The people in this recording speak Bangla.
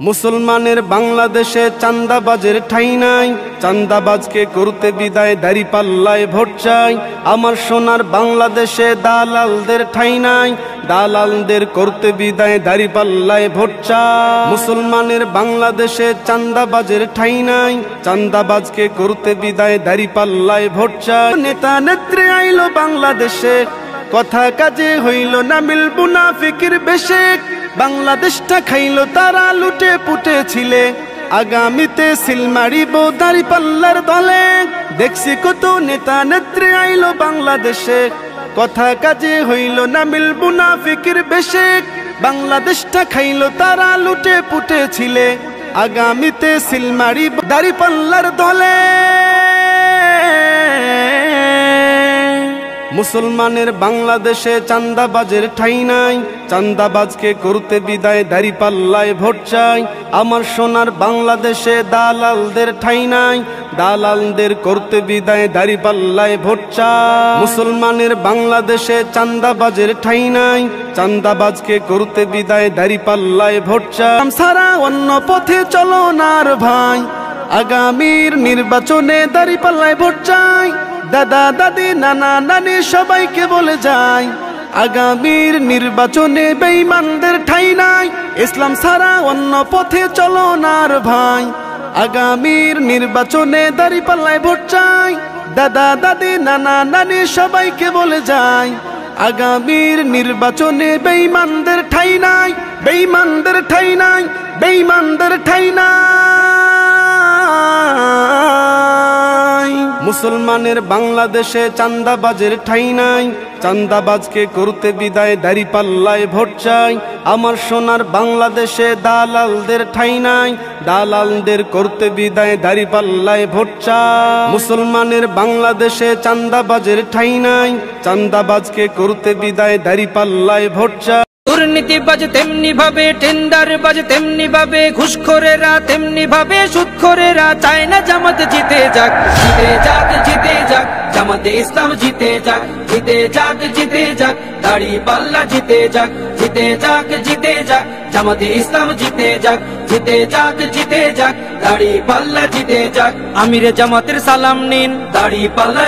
মুসলমানের বাংলাদেশে চাঁদাবাজের ঠাঁই নাই, চাঁদাবাজকে করতে বিদায় দাঁড়িপাল্লায় ভোট চাই। আমার সোনার বাংলাদেশে দালালদের ঠাঁই নাই, দালালদের করতে বিদায় দাঁড়িপাল্লায় ভোট চাই। মুসলমানের বাংলাদেশে চাঁদাবাজের ঠাঁই নাই, চাঁদাবাজকে করতে বিদায় দাঁড়িপাল্লায় ভোট চাই। নেতা নেত্রী আইলো বাংলাদেশে, কথা কাজে হইল না মিল মুনাফিকের বেশে। বাংলাদেশটা খাইলো তারা লুটে পুটে ছিলে, আগামীতে সিল মারিব দাঁড়িপাল্লার দলে। দেখছি কত নেতা নেত্রী আইলো বাংলাদেশে, কথা কাজে হইল না মিল মুনাফিকের বেশে। বাংলাদেশটা খাইলো তারা লুটে পুটে ছিলে, আগামীতে সিল মারিব দাঁড়িপাল্লার দলে। মুসলমানের বাংলাদেশে চাঁদাবাজের ঠাঁই নাই, চাঁদাবাজকে করতে বিদায় দাঁড়িপাল্লায় ভোট চাই। আমার সোনার বাংলাদেশে দালালদের ঠাঁই নাই, দালালদের করতে বিদায় দাঁড়িপাল্লায় ভোট চাই। মুসলমানের বাংলাদেশে চাঁদাবাজের ঠাঁই নাই, চাঁদাবাজকে করতে বিদায় দাঁড়িপাল্লায় ভোট চাই। সারা অন্য পথে চলো নার ভাই, আগামীর নির্বাচনে দাঁড়িপাল্লায় ভোট চাই। দাদা দাদি নানা নানি সবাইকে বলে যায়, আগামীর নির্বাচনে বেঈমানদের ঠাঁই নাই। ইসলাম ছাড়া অন্য পথে চলো নার ভাই, আগামীর নির্বাচনে দাঁড়িপাল্লায় ভোট চাই। দাদা দাদি নানা নানি সবাইকে বলে যায়, আগামীর নির্বাচনে বেঈমানদের ঠাঁই নাই, বেঈমানদের ঠাঁই নাই, বেঈমানদের ঠাঁই নাই। মুসলমানের বাংলাদেশে চাঁদাবাজের ঠাঁই নাই, চাঁদাবাজকে করতে বিদায় দাঁড়িপাল্লায় ভোট চাই। আমার সোনার বাংলাদেশে দালালদের ঠাঁই নাই, দালালদের করতে বিদায় দাঁড়িপাল্লায় ভোট চাই। মুসলমানের বাংলাদেশে চাঁদাবাজের ঠাঁই নাই, চাঁদাবাজকে করতে বিদায় দাঁড়িপাল্লায় ভোট চাই। দুর্নীতিবাজ তেমনি ভাবে, টেন্ডারবাজ তেমনি ভাবে, ঘুষখোরেরা তেমনি ভাবে, সুদখোরেরা চায় না জামাত জিতে যাক। জিতে যাক, জিতে যাক, জামাতে ইসলাম জিতে যাক। জিতে যাক, জিতে যাক, দাঁড়িপাল্লা জিতে যাক। জিতে যাক, জিতে যাক, জামাতে ইসলাম জিতে যাক। জিতে যাক, জিতে যাক, দাঁড়িপাল্লা জিতে যাক। আমিরে জামাতের সালাম নিন, দাঁড়িপাল্লা